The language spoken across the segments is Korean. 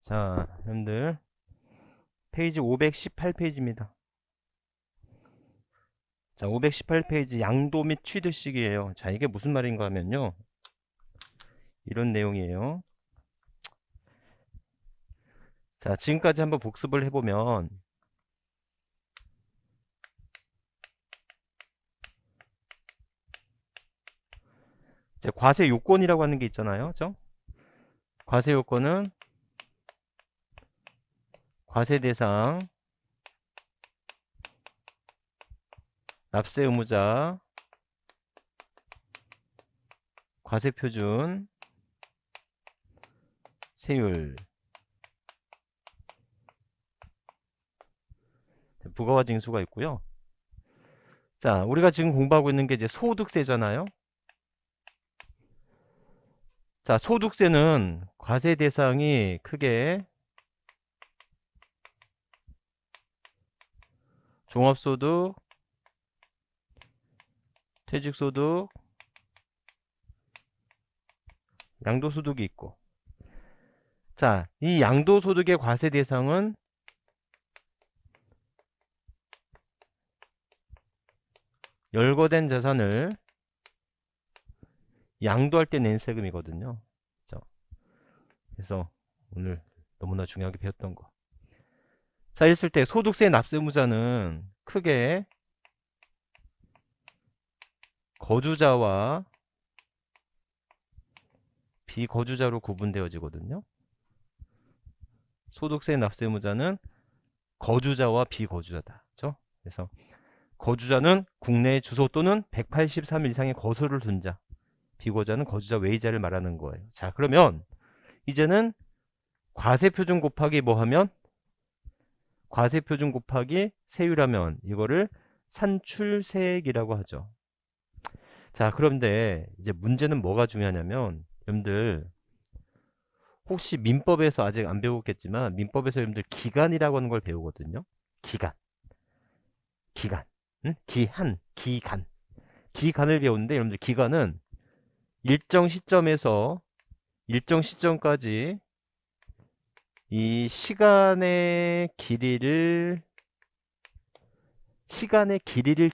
자, 여러분들 페이지 518페이지입니다. 자, 518페이지 양도 및 취득식이에요. 자, 이게 무슨 말인가 하면요. 이런 내용이에요. 자, 지금까지 한번 복습을 해보면 이제 과세 요건이라고 하는 게 있잖아요. 그죠? 과세 요건은 과세 대상, 납세 의무자, 과세 표준, 세율, 부가와 징수가 있고요. 자, 우리가 지금 공부하고 있는 게 이제 소득세잖아요. 자, 소득세는 과세 대상이 크게 종합소득, 퇴직소득, 양도소득이 있고, 자, 이 양도소득의 과세 대상은 열거된 자산을 양도할 때 낸 세금이거든요. 그래서 오늘 너무나 중요하게 배웠던 거. 자, 있을 때 소득세 납세 의무자는 크게 거주자와 비거주자로 구분되어지거든요. 소득세 납세 의무자는 거주자와 비거주자다. 그렇죠? 그래서 거주자는 국내 주소 또는 183일 이상의 거소를 둔 자, 비거주자는 거주자 외의자를 말하는 거예요. 자, 그러면 이제는 과세표준 곱하기 뭐 하면? 과세표준 곱하기 세율하면 이거를 산출세액이라고 하죠. 자, 그런데 이제 문제는 뭐가 중요하냐면 여러분들 혹시 민법에서 아직 안 배웠겠지만 민법에서 여러분들 기간이라고 하는 걸 배우거든요. 기간. 기간. 응? 기간을 배우는데 여러분들 기간은 일정 시점에서 일정 시점까지 이 시간의 길이를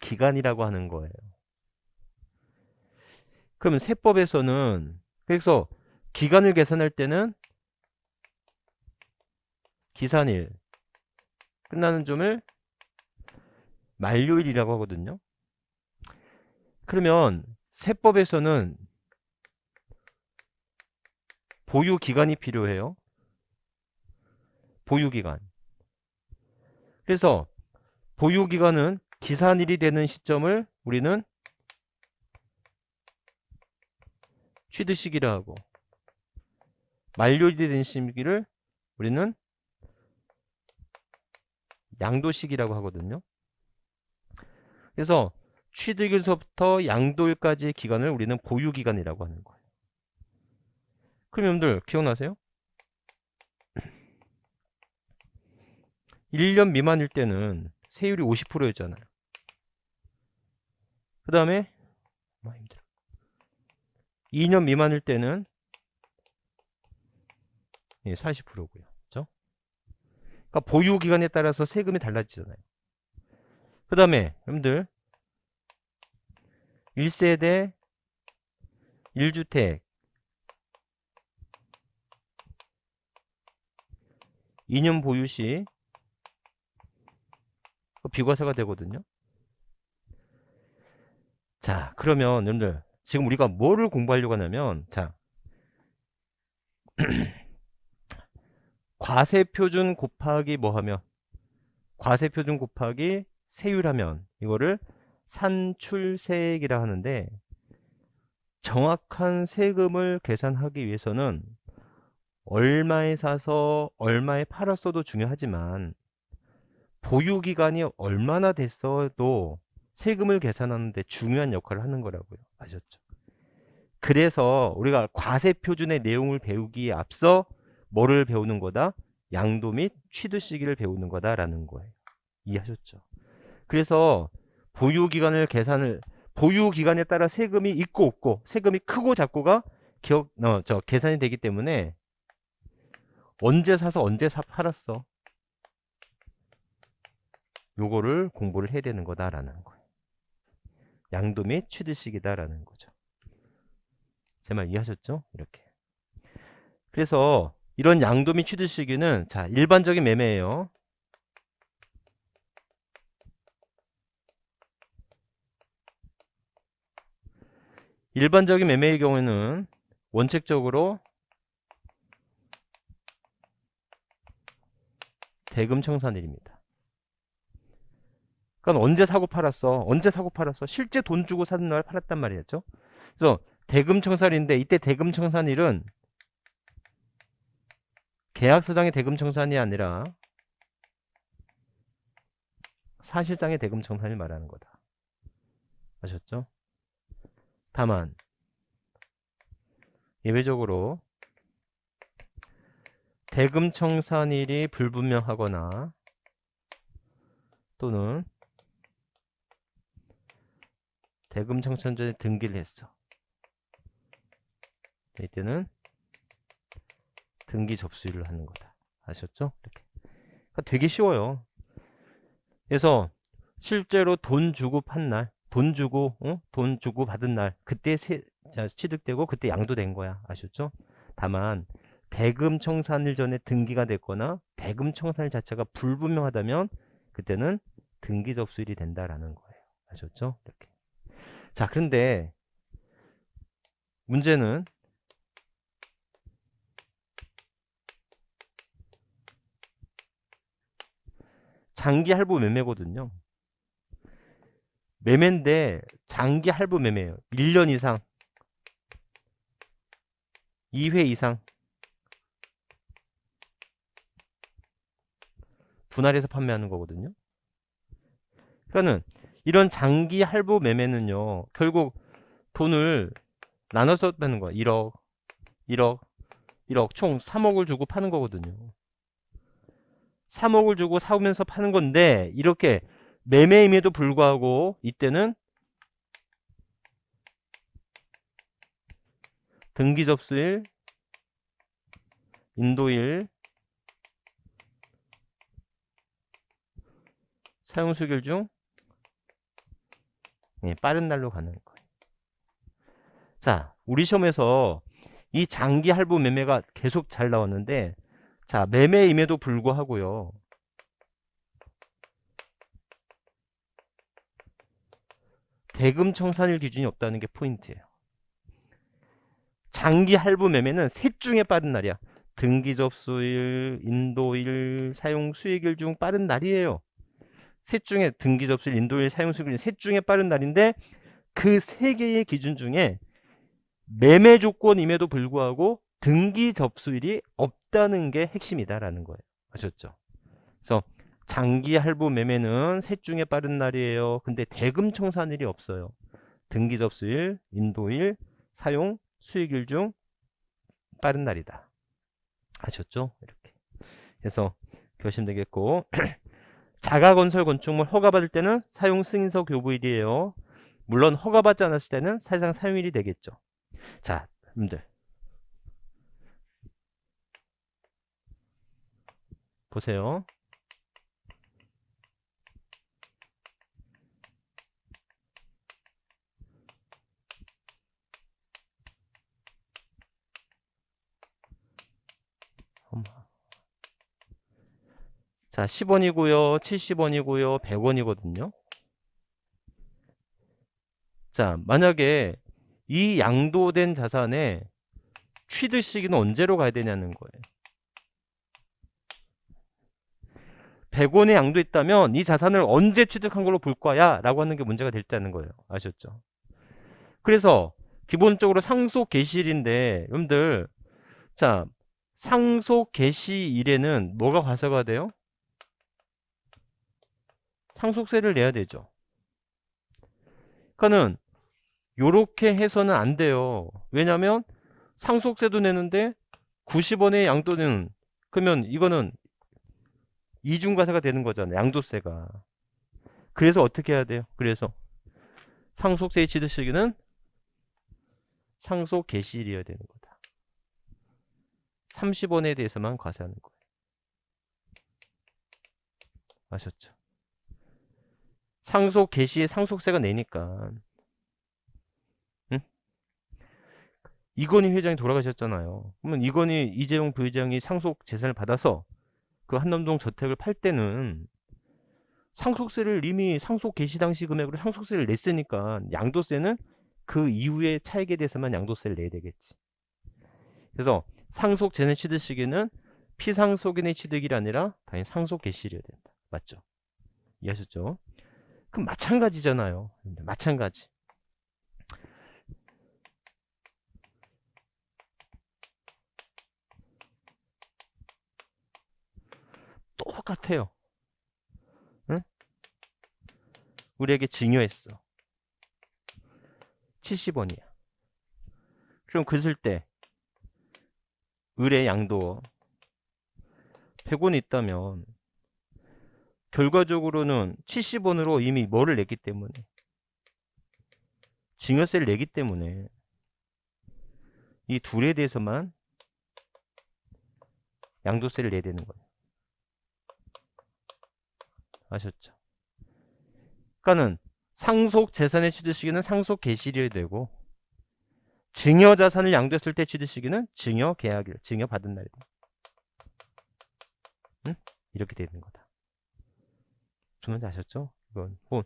기간이라고 하는 거예요. 그러면 세법에서는 그래서 기간을 계산할 때는 기산일 끝나는 점을 만료일이라고 하거든요. 그러면 세법에서는 보유기간이 필요해요. 보유기간. 그래서 보유기간은 기산일이 되는 시점을 우리는 취득시기라 하고 만료일이 되는 시기를 우리는 양도시기라고 하거든요. 그래서 취득일서부터 양도일까지의 기간을 우리는 보유기간이라고 하는 거예요. 그럼 여러분들 기억나세요? 1년 미만일 때는 세율이 50%였잖아요. 그 다음에 2년 미만일 때는 40%고요. 그렇죠? 그러니까 보유기간에 따라서 세금이 달라지잖아요. 그 다음에 여러분들 1세대 1주택 2년 보유 시 비과세가 되거든요. 자, 그러면 여러분들 지금 우리가 뭐를 공부하려고 하냐면 자, 과세표준 곱하기 뭐 하면 과세표준 곱하기 세율하면 이거를 산출세액이라 하는데 정확한 세금을 계산하기 위해서는 얼마에 사서 얼마에 팔았어도 중요하지만 보유기간이 얼마나 됐어도 세금을 계산하는데 중요한 역할을 하는 거라고요. 아셨죠? 그래서 우리가 과세표준의 내용을 배우기에 앞서 뭐를 배우는 거다? 양도 및 취득시기를 배우는 거다라는 거예요. 이해하셨죠? 그래서 보유기간에 따라 세금이 있고 없고 세금이 크고 작고가 계산이 되기 때문에 언제 사서 언제 팔았어. 요거를 공부를 해야 되는 거다라는 거예요. 양도 및 취득식이다라는 거죠. 제 말 이해하셨죠? 이렇게. 그래서 이런 양도 및 취득 시기는 자, 일반적인 매매예요. 일반적인 매매의 경우에는 원칙적으로 대금 청산일입니다. 그러니까 언제 사고 팔았어? 언제 사고 팔았어? 실제 돈 주고 사는 날 팔았단 말이었죠. 그래서 대금 청산일인데 이때 대금 청산일은 계약서상의 대금 청산이 아니라 사실상의 대금 청산을 말하는 거다. 아셨죠? 다만 예외적으로 대금 청산일이 불분명하거나 또는 대금 청산 전에 등기를 했어. 이때는 등기 접수일을 하는 거다. 아셨죠? 이렇게. 그러니까 되게 쉬워요. 그래서 실제로 돈 주고 판 날, 돈 주고 받은 날, 그때 취득되고 그때 양도된 거야. 아셨죠? 다만 대금 청산일 전에 등기가 됐거나 대금 청산일 자체가 불분명하다면 그때는 등기 접수일이 된다라는 거예요. 아셨죠? 이렇게. 자, 그런데 문제는 장기 할부 매매거든요. 매매인데 장기 할부 매매예요. 1년 이상, 2회 이상 분할해서 판매하는 거거든요. 그러니까는 이런 장기 할부 매매는요, 결국 돈을 나눠서 파는 거야. 1억, 1억, 1억 총 3억을 주고 파는 거거든요. 3억을 주고 사오면서 파는 건데 이렇게 매매임에도 불구하고 이때는 등기 접수일, 인도일, 사용 수익일 중 빠른 날로 가는 거예요. 자, 우리 시험에서 이 장기 할부 매매가 계속 잘 나왔는데, 자, 매매임에도 불구하고요, 대금 청산일 기준이 없다는 게 포인트예요. 장기 할부 매매는 셋 중에 빠른 날이야. 등기 접수일, 인도일, 사용 수익일 중 빠른 날이에요. 셋 중에 등기 접수일, 인도일, 사용 수익일 셋 중에 빠른 날인데 그 세 개의 기준 중에 매매 조건임에도 불구하고 등기 접수일이 없다는 게 핵심이다라는 거예요. 아셨죠? 그래서 장기 할부 매매는 셋 중에 빠른 날이에요. 근데 대금 청산일이 없어요. 등기 접수일, 인도일, 사용 수익일 중 빠른 날이다. 아셨죠? 이렇게. 그래서 그러시면 되겠고 자가건설 건축물 허가받을 때는 사용 승인서 교부일이에요. 물론 허가받지 않았을 때는 사실상 사용일이 되겠죠. 자, 여러분들 보세요. 자, 10원이고요. 70원이고요. 100원이거든요. 자, 만약에 이 양도된 자산의 취득 시기는 언제로 가야 되냐는 거예요. 100원에 양도했다면 이 자산을 언제 취득한 걸로 볼 거야? 라고 하는 게 문제가 될 때는 거예요. 아셨죠? 그래서 기본적으로 상속 개시일인데 여러분들 자, 상속 개시일에는 뭐가 과세가 돼요? 상속세를 내야 되죠. 그러니까는 요렇게 해서는 안 돼요. 왜냐면 상속세도 내는데 90원의 양도는 그러면 이거는 이중과세가 되는 거잖아요. 양도세가. 그래서 어떻게 해야 돼요? 그래서 상속세의 취득 시기는 상속 개시일이어야 되는 거다. 30원에 대해서만 과세하는 거예요. 아셨죠? 상속 개시에 상속세가 내니까. 응? 이건희 회장이 돌아가셨잖아요. 그러면 이재용 부회장이 상속 재산을 받아서 그 한남동 저택을 팔 때는 상속세를 이미 상속 개시 당시 금액으로 상속세를 냈으니까 양도세는 그 이후의 차익에 대해서만 양도세를 내야 되겠지. 그래서 상속 재산 취득 시기는 피상속인의 취득이 아니라 당연히 상속 개시일이어야 된다. 맞죠? 이해하셨죠? 그럼 마찬가지잖아요. 마찬가지. 똑같아요. 응? 우리에게 증여했어. 70원이야. 그럼 그을 때 을의 양도 100원이 있다면 결과적으로는 70원으로 이미 뭐를 냈기 때문에 증여세를 내기 때문에 이 둘에 대해서만 양도세를 내야 되는 거예요. 아셨죠? 그러니까는 상속 재산의 취득 시기는 상속 개시일이 되고 증여 자산을 양도했을 때 취득 시기는 증여 계약일, 증여 받은 날이다. 응? 이렇게 되는 거다. 무슨 아셨죠? 이건 뭐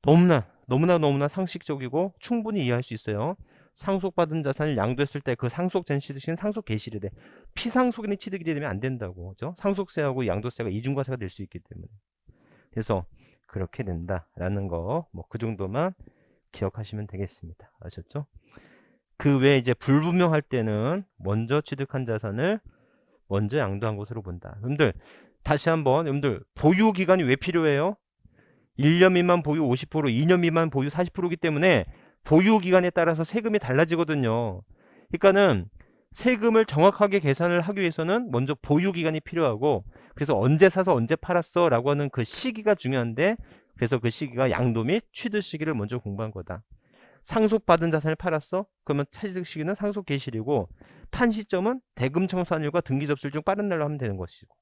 너무나 상식적이고 충분히 이해할 수 있어요. 상속받은 자산을 양도했을 때 그 상속된 취득시는 상속 개시일이 돼. 피상속인의 취득이 되면 안 된다고. 그죠? 상속세하고 양도세가 이중과세가 될 수 있기 때문에. 그래서 그렇게 된다라는 거, 뭐 그 정도만 기억하시면 되겠습니다. 아셨죠? 그 외에 이제 불분명할 때는 먼저 취득한 자산을 먼저 양도한 것으로 본다. 여러분들 다시 한번 여러분들 보유 기간이 왜 필요해요? 1년 미만 보유 50%, 2년 미만 보유 40%이기 때문에 보유 기간에 따라서 세금이 달라지거든요. 그러니까는 세금을 정확하게 계산을 하기 위해서는 먼저 보유 기간이 필요하고, 그래서 언제 사서 언제 팔았어 라고 하는 그 시기가 중요한데, 그래서 그 시기가 양도 및 취득 시기를 먼저 공부한 거다. 상속받은 자산을 팔았어? 그러면 취득 시기는 상속 개시일이고, 판 시점은 대금 청산일과 등기 접수일 중 빠른 날로 하면 되는 것이고,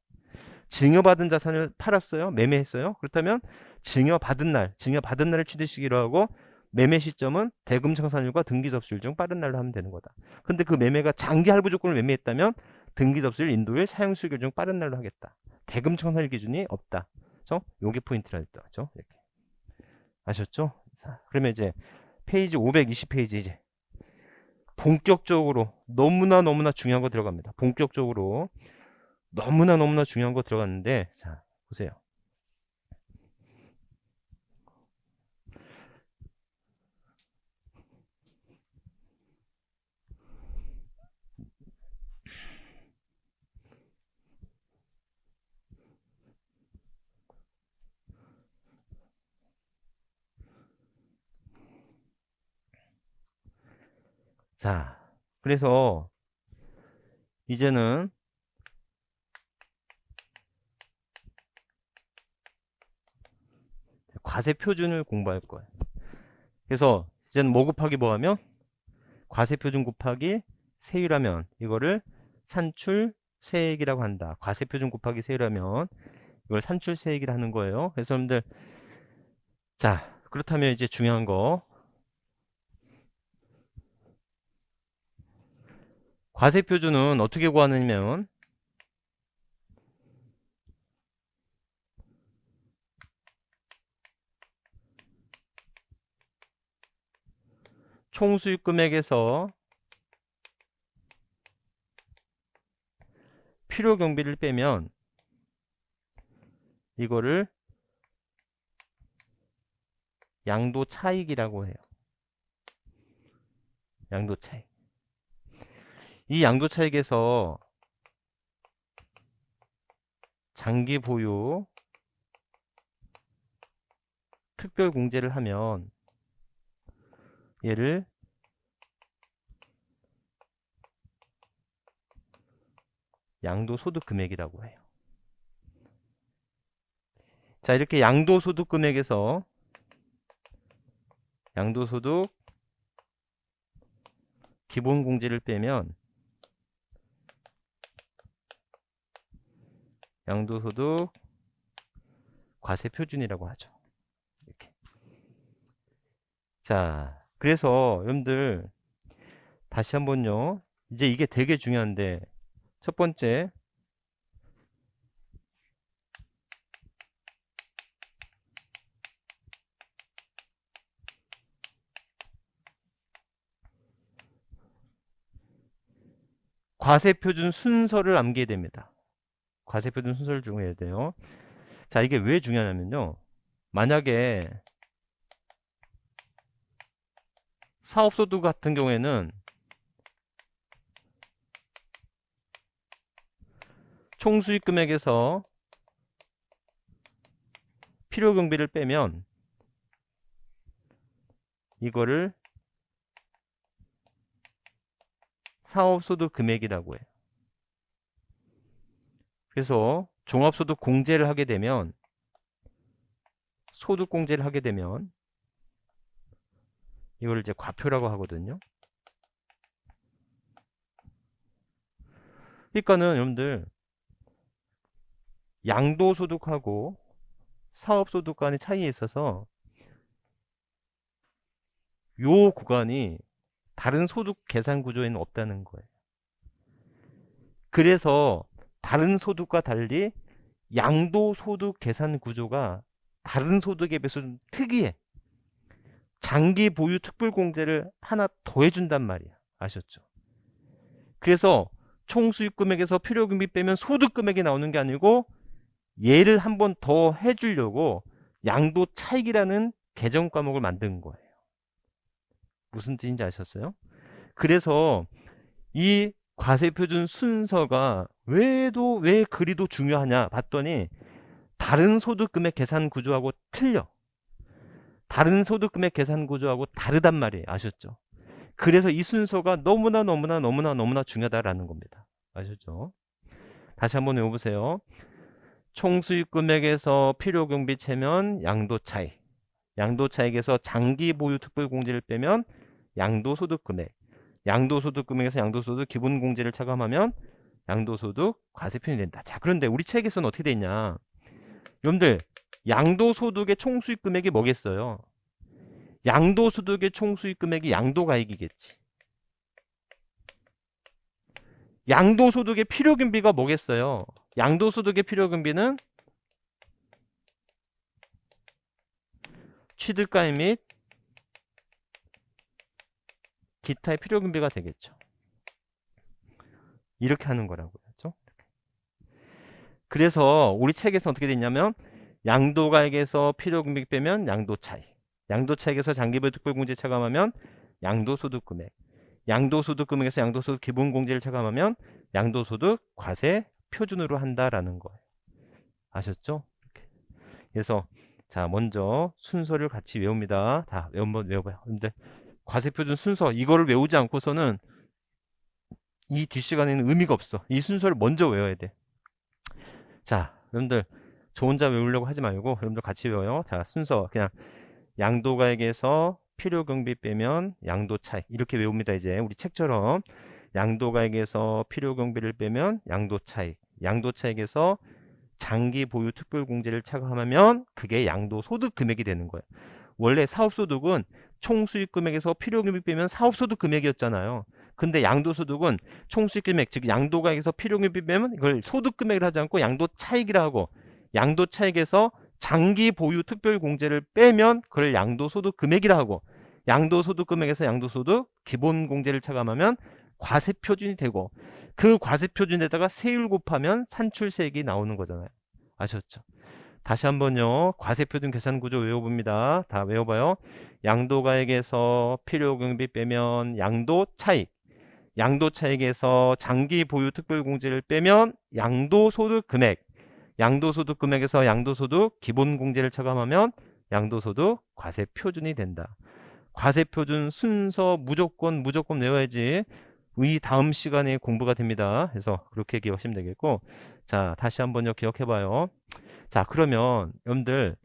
증여받은 자산을 팔았어요? 매매했어요? 그렇다면 증여받은 날을 취득 시기로 하고, 매매 시점은 대금 청산일과 등기 접수일 중 빠른 날로 하면 되는 거다. 근데 그 매매가 장기 할부 조건을 매매했다면 등기 접수일, 인도일, 사용 수익일 중 빠른 날로 하겠다. 대금 청산일 기준이 없다. 그래서 요게 포인트라 했죠. 이렇게. 아셨죠? 자, 그러면 이제 페이지 520페이지 이제 본격적으로 너무나 중요한 거 들어갑니다. 본격적으로 너무나 중요한 거 들어갔는데, 자 보세요. 자, 그래서 이제는 과세 표준을 공부할 거예요. 그래서 이제는 뭐 곱하기 뭐 하면 과세 표준 곱하기 세율하면 이거를 산출세액이라고 한다. 과세 표준 곱하기 세율하면 이걸 산출세액이라 하는 거예요. 그래서 여러분들, 자 그렇다면 이제 중요한 거, 과세 표준은 어떻게 구하느냐면 총수익 금액에서 필요 경비를 빼면 이거를 양도 차익이라고 해요. 양도 차익. 이 양도 차익에서 장기 보유 특별 공제를 하면 얘를 양도소득 금액이라고 해요. 자, 이렇게 양도소득 금액에서 양도소득 기본공제를 빼면 양도소득 과세표준이라고 하죠. 이렇게. 자, 그래서 여러분들 다시 한번요. 이제 이게 되게 중요한데, 첫 번째, 과세표준 순서를 암기해야 됩니다. 과세표준 순서를 중요해야 돼요. 자, 이게 왜 중요하냐면요. 만약에 사업소득 같은 경우에는 총수익 금액에서 필요경비를 빼면 이거를 사업소득 금액이라고 해요. 그래서 종합소득 공제를 하게 되면, 소득 공제를 하게 되면 이걸 이제 과표라고 하거든요. 그러니까는 여러분들 양도소득하고 사업소득 간의 차이에 있어서 요 구간이 다른 소득 계산 구조에는 없다는 거예요. 그래서 다른 소득과 달리 양도소득 계산 구조가 다른 소득에 비해서 좀 특이해. 장기 보유 특별공제를 하나 더 해준단 말이야. 아셨죠? 그래서 총수익 금액에서 필요금비 빼면 소득 금액이 나오는 게 아니고 얘를 한 번 더 해주려고 양도 차익이라는 개정 과목을 만든 거예요. 무슨 뜻인지 아셨어요? 그래서 이 과세표준 순서가 왜 그리도 중요하냐 봤더니 다른 소득금액 계산 구조하고 틀려. 다른 소득금액 계산 구조하고 다르단 말이에요. 아셨죠? 그래서 이 순서가 너무나 중요하다라는 겁니다. 아셨죠? 다시 한번 외워보세요. 총수익 금액에서 필요경비 채면 양도차익, 양도차익에서 장기 보유 특별공제를 빼면 양도소득 금액, 양도소득 금액에서 양도소득 기본공제를 차감하면 양도소득 과세표준이 된다. 자, 그런데 우리 책에서는 어떻게 돼 있냐? 여러분들 양도소득의 총수익 금액이 뭐겠어요? 양도소득의 총수익 금액이 양도가액이겠지. 양도소득의 필요경비가 뭐겠어요? 양도소득의 필요경비는 취득가액 및 기타의 필요경비가 되겠죠. 이렇게 하는 거라고요. 그렇죠? 그래서 우리 책에서 어떻게 됐냐면 양도가액에서 필요금액 빼면 양도차익, 양도차익에서 장기보유 특별공제 차감하면 양도소득 금액, 양도소득 금액에서 양도소득 기본공제를 차감하면 양도소득 과세 표준으로 한다라는 거예요. 아셨죠? 이렇게. 그래서 자, 먼저 순서를 같이 외웁니다. 다 한번 외워봐요. 근데 과세표준 순서 이거를 외우지 않고서는 이 뒷시간에는 의미가 없어. 이 순서를 먼저 외워야 돼. 자, 여러분들 저 혼자 외우려고 하지 말고 여러분들 같이 외워요. 자, 순서 그냥 양도가액에서 필요경비 빼면 양도차익 이렇게 외웁니다. 이제 우리 책처럼 양도가액에서 필요경비를 빼면 양도차익, 양도차익에서 장기 보유 특별공제를 차감하면 그게 양도소득 금액이 되는 거예요. 원래 사업소득은 총수익 금액에서 필요금액 빼면 사업소득 금액이었잖아요. 근데 양도소득은 총수익 금액, 즉 양도가액에서 필요금액 빼면 이걸 소득 금액을 하지 않고 양도차익이라 하고, 양도차익에서 장기 보유 특별공제를 빼면 그걸 양도소득 금액이라 하고, 양도소득 금액에서 양도소득 기본공제를 차감하면 과세표준이 되고, 그 과세표준에다가 세율 곱하면 산출세액이 나오는 거잖아요. 아셨죠? 다시 한번요. 과세표준 계산구조 외워봅니다. 다 외워봐요. 양도가액에서 필요경비 빼면 양도차익, 양도차익에서 장기 보유 특별공제를 빼면 양도소득 금액, 양도소득 금액에서 양도소득 기본공제를 차감하면 양도소득 과세표준이 된다. 과세표준 순서 무조건 외워야지 이 다음 시간에 공부가 됩니다. 그래서 그렇게 기억하시면 되겠고, 자, 다시 한번요. 기억해봐요. 자, 그러면 여러분들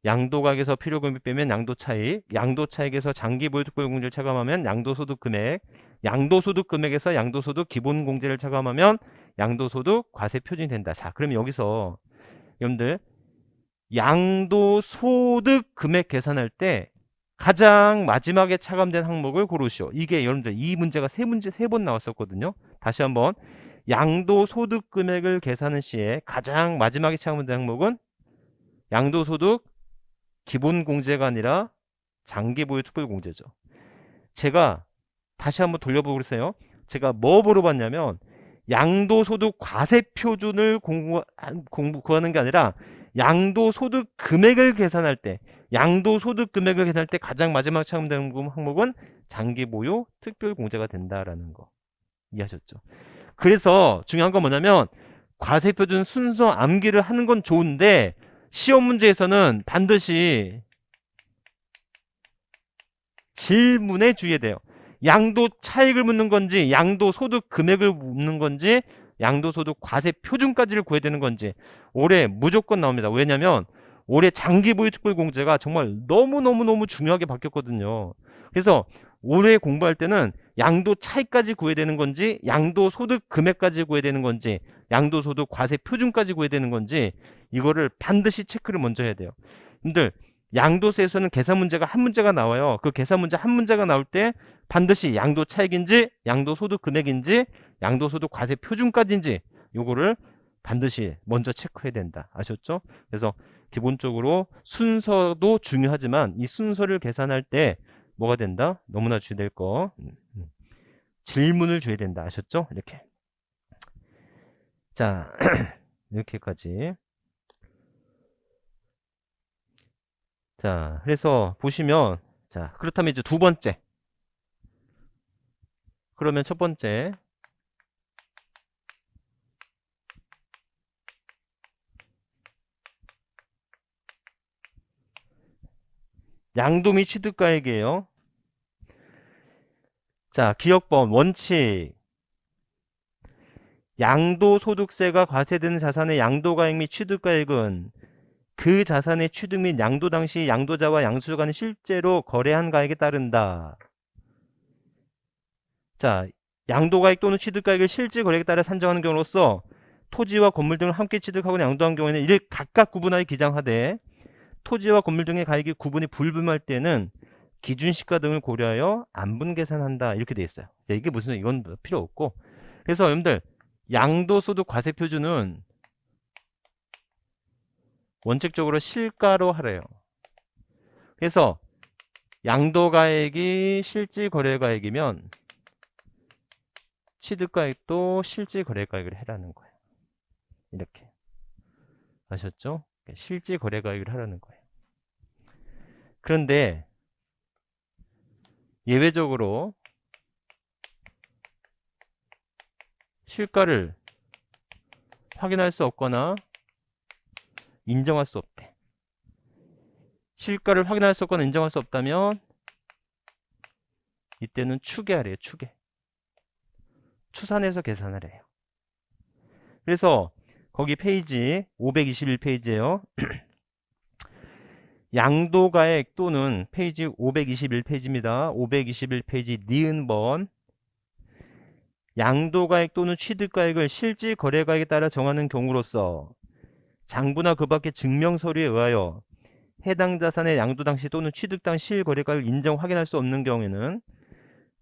양도가액에서 필요금액 빼면 양도차익, 양도차익에서 장기 보유 특별공제를 차감하면 양도소득 금액, 양도소득 금액에서 양도소득 기본공제를 차감하면 양도소득 과세 표준이 된다. 자, 그럼 여기서 여러분들 양도소득 금액 계산할 때 가장 마지막에 차감된 항목을 고르시오. 이게 여러분들 이 문제가 세 번 나왔었거든요. 다시 한번 양도소득 금액을 계산하는 시에 가장 마지막에 차감된 항목은 양도소득 기본공제가 아니라 장기보유 특별공제죠. 제가 다시 한번 돌려보고 그러세요. 제가 뭐 물어봤냐면 양도소득 과세 표준을 구하는 게 아니라 양도소득 금액을 계산할 때 가장 마지막 차감되는 항목은 장기보유 특별공제가 된다라는 거 이해하셨죠? 그래서 중요한 건 뭐냐면 과세 표준 순서 암기를 하는 건 좋은데 시험 문제에서는 반드시 질문에 주의해야 돼요. 양도 차익을 묻는 건지 양도소득 금액을 묻는 건지 양도소득 과세 표준까지를 구해야 되는 건지 올해 무조건 나옵니다. 왜냐면 올해 장기보유 특별공제가 정말 너무너무 중요하게 바뀌었거든요. 그래서 올해 공부할 때는 양도 차익까지 구해야 되는 건지 양도소득 금액까지 구해야 되는 건지 양도소득 과세 표준까지 구해야 되는 건지 이거를 반드시 체크를 먼저 해야 돼요. 근데 양도세에서는 계산 문제가 한 문제가 나와요. 그 계산 문제 한 문제가 나올 때 반드시 양도 차익인지 양도소득 금액인지 양도소득 과세 표준까지인지 요거를 반드시 먼저 체크해야 된다. 아셨죠? 그래서 기본적으로 순서도 중요하지만 이 순서를 계산할 때 뭐가 된다? 너무나 주의될 거 질문을 줘야 된다. 아셨죠? 이렇게 자 이렇게까지 자 그래서 보시면 자 그렇다면 이제 두 번째 그러면 첫 번째 양도 및 취득가액이에요. 자 기억범 원칙 양도소득세가 과세되는 자산의 양도가액 및 취득가액은 그 자산의 취득 및 양도 당시 양도자와 양수자 간에 실제로 거래한 가액에 따른다. 자, 양도가액 또는 취득가액을 실질 거래액에 따라 산정하는 경우로서 토지와 건물 등을 함께 취득하거나 양도한 경우에는 이를 각각 구분하여 기장하되 토지와 건물 등의 가액이 구분이 불분할 때는 기준시가 등을 고려하여 안분 계산한다. 이렇게 되어 있어요. 이게 무슨 이건 필요 없고 그래서 여러분들 양도소득 과세 표준은 원칙적으로 실가로 하래요. 그래서 양도가액이 실질거래가액이면 취득가액도 실질거래가액을 해라는 거예요. 이렇게 아셨죠? 실질거래가액을 하라는 거예요. 그런데 예외적으로 실가를 확인할 수 없거나 인정할 수 없대. 실가를 확인할 수 없거나 인정할 수 없다면 이때는 추계하래요. 추계. 추산해서 계산하래요. 그래서 거기 페이지 521페이지에요. 양도가액 또는 페이지 521페이지입니다. 521페이지 니은번 양도가액 또는 취득가액을 실질 거래가액에 따라 정하는 경우로서 장부나 그 밖의 증명서류에 의하여 해당 자산의 양도 당시 또는 취득 당 실거래가액을 인정 확인할 수 없는 경우에는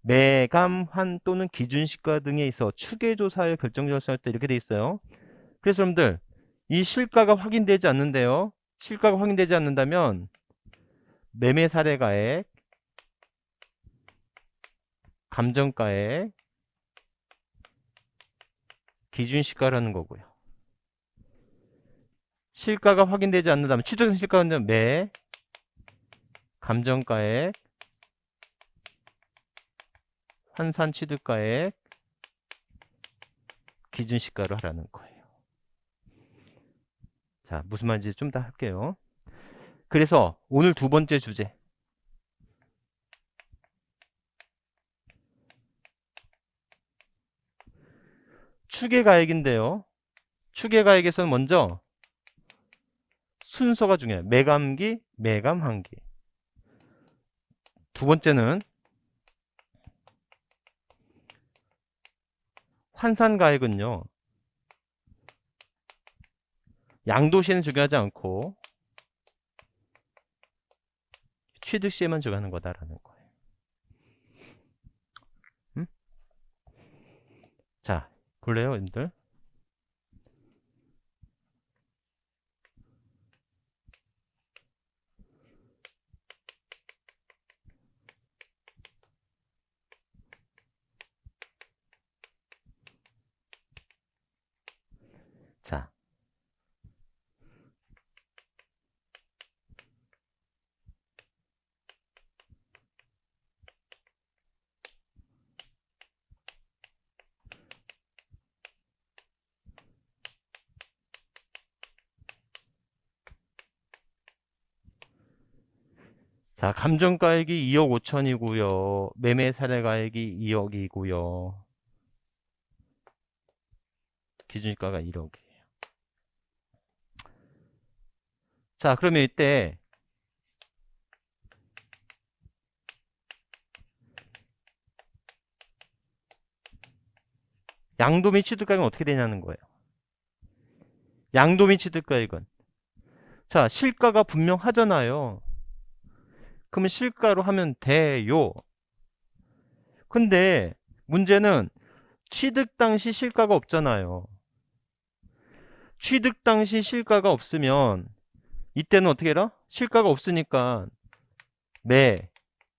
매감, 환 또는 기준시가 등에 있어 추계조사에 결정조사할 때 이렇게 돼 있어요. 그래서 여러분들 이 실가가 확인되지 않는데요. 실가가 확인되지 않는다면 매매사례가액, 감정가액, 기준시가라는 거고요. 실가가 확인되지 않는다면 취득 실가는 매, 감정가액, 환산 취득가액, 기준시가로 하라는 거예요. 자, 무슨 말인지 좀 더 할게요. 그래서 오늘 두 번째 주제 추계가액인데요. 추계가액에서는 먼저 순서가 중요해요. 매감기, 매감환기. 두 번째는 환산가액은요. 양도시에는 적용하지 않고 취득시에만 적용하는 거다라는 거예요. 자, 볼래요, 여러분들? 자, 감정가액이 2억 5천이고요. 매매 사례가액이 2억이고요. 기준시가가 1억이에요. 자, 그러면 이때 양도 및 취득가액은 어떻게 되냐는 거예요. 양도 및 취득가액은 자, 실가가 분명하잖아요. 그러면 실가로 하면 돼요. 근데 문제는 취득 당시 실가가 없잖아요. 취득 당시 실가가 없으면 이때는 어떻게 해라? 실가가 없으니까 매,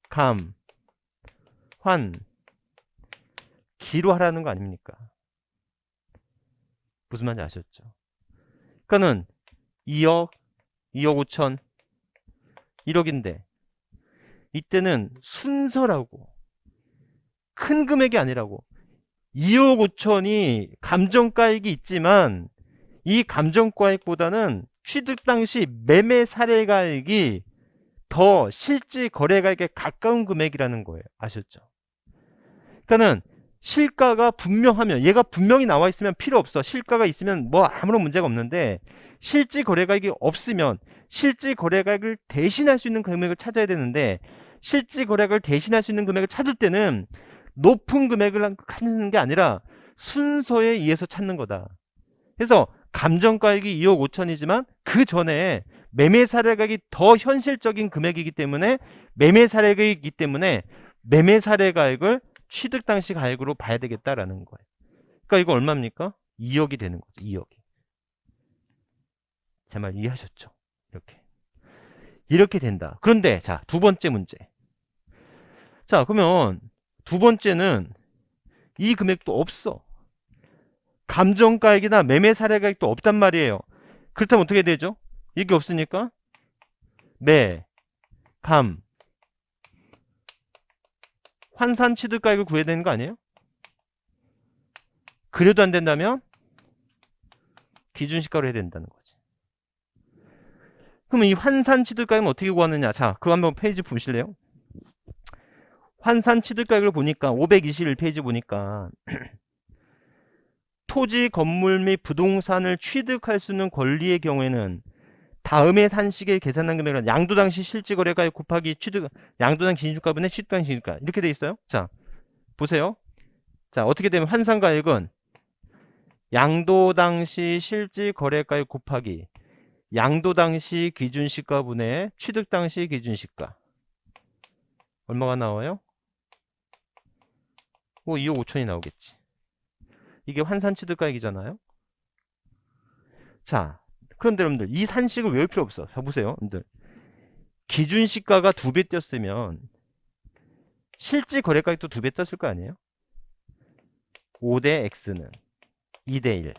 감, 환, 기로 하라는 거 아닙니까? 무슨 말인지 아셨죠? 그러니까는 2억, 2억 5천, 1억인데 이때는 순서라고 큰 금액이 아니라고 2억 5천이 감정가액이 있지만 이 감정가액보다는 취득 당시 매매 사례가액이 더 실질 거래가액에 가까운 금액이라는 거예요. 아셨죠? 그러니까는 실가가 분명하면 얘가 분명히 나와 있으면 필요 없어. 실가가 있으면 뭐 아무런 문제가 없는데 실질 거래가액이 없으면 실질 거래가액을 대신할 수 있는 금액을 찾아야 되는데 실질 거래가액을 대신할 수 있는 금액을 찾을 때는 높은 금액을 찾는 게 아니라 순서에 의해서 찾는 거다. 그래서 감정가액이 2억 5천이지만 그 전에 매매 사례가액이 더 현실적인 금액이기 때문에 매매 사례가액이기 때문에 매매 사례가액을 취득 당시 가액으로 봐야 되겠다라는 거예요. 그러니까 이거 얼마입니까? 2억이 되는 거죠. 2억이. 제 말 이해하셨죠? 이렇게 된다. 그런데 자, 두 번째 문제. 자, 그러면 두 번째는 이 금액도 없어. 감정가액이나 매매 사례가액도 없단 말이에요. 그렇다면 어떻게 되죠? 이게 없으니까 매, 감, 환산 취득가액을 구해야 되는 거 아니에요? 그래도 안 된다면 기준시가로 해야 된다는 거지. 그러면 이 환산 취득가액은 어떻게 구하느냐? 자, 그거 한번 페이지 보실래요? 환산 취득가액을 보니까 521페이지 보니까 토지, 건물 및 부동산을 취득할 수 있는 권리의 경우에는 다음의 산식의 계산한 금액은 양도당 시 실질거래가액 곱하기 취득 양도당 기준가분의 취득당 기준가 이렇게 돼 있어요. 자, 보세요. 자, 어떻게 되면 환산가액은 양도 당시 실질 거래가액 곱하기 양도 당시 기준시가분의 취득 당시 기준시가 얼마가 나와요? 2억 5천이 나오겠지. 이게 환산 취득가액이잖아요. 자, 그런데 여러분들 이 산식을 외울 필요 없어. 자, 보세요. 여러분들 기준시가가 2배 뛰었으면 실질 거래가액도 2배 떴을 거 아니에요? 5대 x는 2대 1.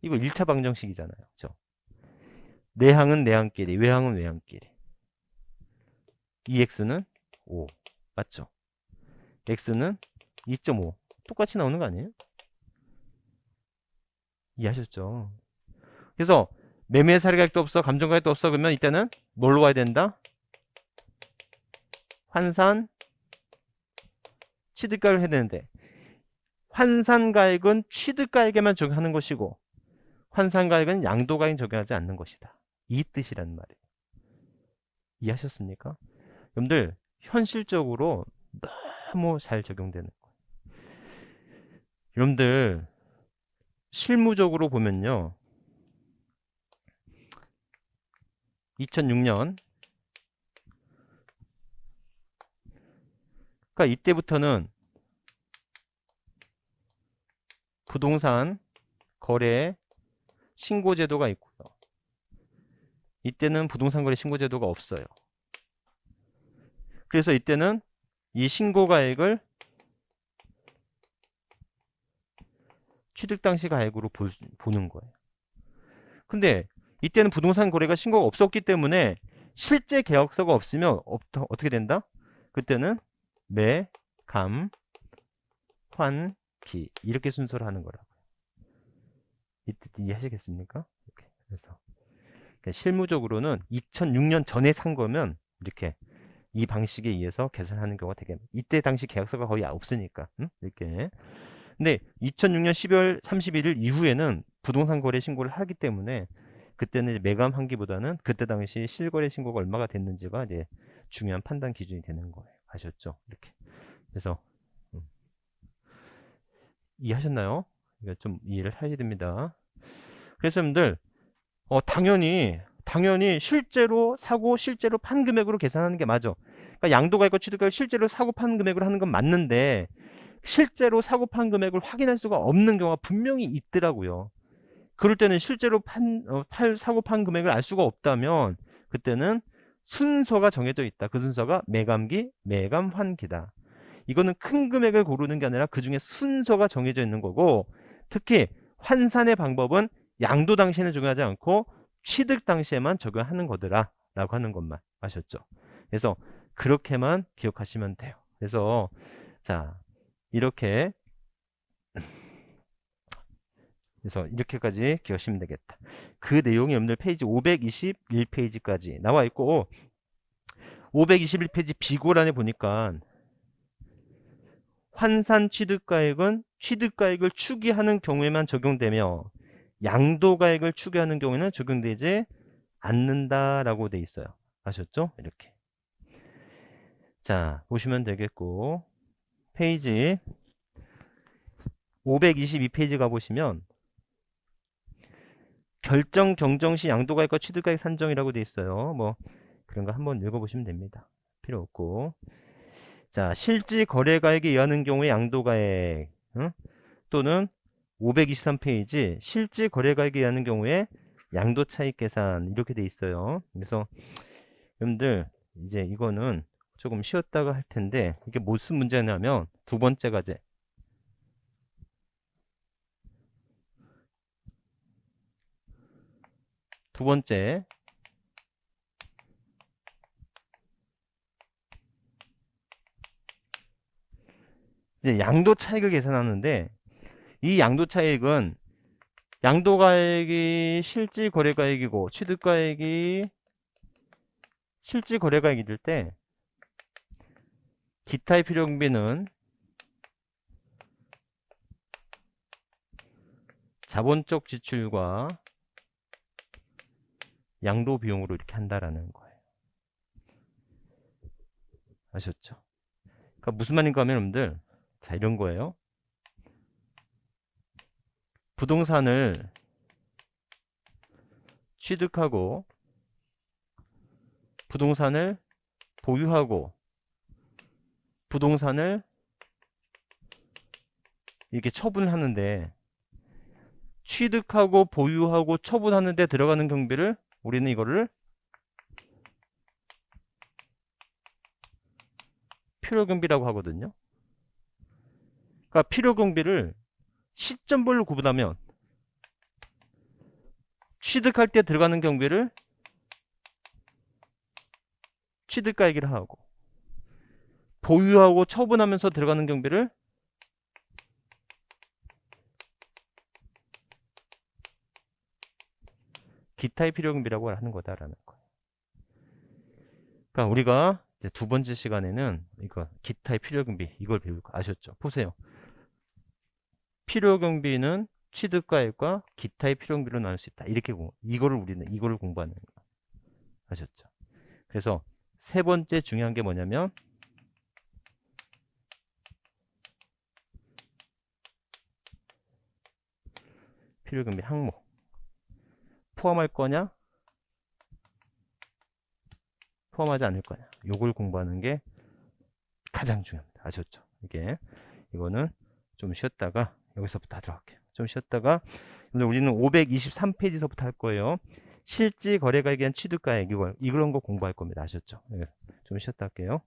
이거 1차 방정식이잖아요. 그죠? 내항은 내항끼리, 외항은 외항끼리. 2x는 5. 맞죠? x는 2.5. 똑같이 나오는 거 아니에요? 이해하셨죠? 그래서 매매 사례가액도 없어, 감정가액도 없어. 그러면 이때는 뭘로 와야 된다? 환산 취득가액을 해야 되는데 환산가액은 취득가액에만 적용하는 것이고 환산가액은 양도가액에 적용하지 않는 것이다. 이 뜻이란 말이에요. 이해하셨습니까? 여러분들 현실적으로 너무 잘 적용되는 거예요. 여러분들 실무적으로 보면요. 2006년. 그러니까 이때부터는 부동산 거래 신고제도가 있고요. 이때는 부동산 거래 신고제도가 없어요. 그래서 이때는 이 신고가액을 취득 당시 가액으로 보는 거예요. 근데 이때는 부동산 거래가 신고가 없었기 때문에 실제 계약서가 없으면 어떻게 된다? 그때는 매, 감, 환, 기 이렇게 순서를 하는 거라고요. 이해하시겠습니까? 이렇게. 그래서 그러니까 실무적으로는 2006년 전에 산 거면 이렇게 이 방식에 의해서 계산하는 경우가 되게 이때 당시 계약서가 거의 없으니까 이렇게. 근데 2006년 12월 31일 이후에는 부동산 거래 신고를 하기 때문에 그때는 이제 매감 한기보다는 그때 당시 실거래 신고가 얼마가 됐는지가 이제 중요한 판단 기준이 되는 거예요. 아셨죠? 이렇게. 그래서 이해하셨나요? 이거 좀 이해를 하셔야 됩니다. 그래서 여러분들 당연히 실제로 사고 실제로 판 금액으로 계산하는 게 맞아. 그러니까 양도가액과 취득가액 실제로 사고 판 금액으로 하는 건 맞는데 실제로 사고 판 금액을 확인할 수가 없는 경우가 분명히 있더라고요. 그럴 때는 실제로 사고 판 금액을 알 수가 없다면 그때는 순서가 정해져 있다. 그 순서가 매감기, 매감, 환기다. 이거는 큰 금액을 고르는 게 아니라 그 중에 순서가 정해져 있는 거고, 특히 환산의 방법은 양도 당시에는 적용하지 않고 취득 당시에만 적용하는 거더라 라고 하는 것만 아셨죠? 그래서 그렇게만 기억하시면 돼요. 그래서 자 이렇게 그래서 이렇게까지 기억하시면 되겠다. 그 내용이 여러분들 페이지 521페이지까지 나와 있고 521페이지 비고란에 보니까 환산 취득가액은 취득가액을 추기하는 경우에만 적용되며 양도가액을 추기하는 경우에는 적용되지 않는다라고 돼 있어요. 아셨죠? 이렇게. 자, 보시면 되겠고 페이지 522페이지 가보시면 결정 경정 시 양도가액과 취득가액 산정이라고 돼 있어요. 뭐 그런 거 한번 읽어보시면 됩니다. 필요 없고. 자, 실지 거래가액에 의하는 경우에 양도가액 또는 523페이지 실지 거래가액에 의하는 경우에 양도 차익 계산 이렇게 돼 있어요. 그래서 여러분들 이제 이거는 조금 쉬었다가 할 텐데 이게 무슨 문제냐면 두 번째 과제. 두 번째 이제 양도 차익을 계산하는데 이 양도 차익은 양도가액이 실질 거래가액이고 취득가액이 실질 거래가액이 될 때 기타의 필요경비는 자본적 지출과 양도 비용으로 이렇게 한다라는 거예요. 아셨죠? 그러니까 무슨 말인가 하면 여러분들 자 이런 거예요. 부동산을 취득하고 부동산을 보유하고 부동산을 이렇게 처분하는데 취득하고 보유하고 처분하는 데 들어가는 경비를 우리는 이거를 필요경비라고 하거든요. 그러니까 필요경비를 시점별로 구분하면 취득할 때 들어가는 경비를 취득가액이라 하고 보유하고 처분하면서 들어가는 경비를 기타의 필요경비라고 하는 거다라는 거예요. 그러니까 우리가 이제 두 번째 시간에는 이거 기타의 필요경비 이걸 배울 거 아셨죠? 보세요. 필요경비는 취득가액과 기타의 필요경비로 나눌 수 있다. 이렇게 우리는 이거를 공부하는 거 아셨죠? 그래서 세 번째 중요한 게 뭐냐면 필요경비 항목 포함할 거냐 포함하지 않을 거냐. 요걸 공부하는 게 가장 중요합니다. 아셨죠? 이거는 좀 쉬었다가 여기서부터 하도록 할게요. 좀 쉬었다가 오늘 우리는 523페이지서부터 할 거예요. 실지 거래가액에 대한 취득가액 이런 거 공부할 겁니다. 아셨죠? 좀 쉬었다 할게요.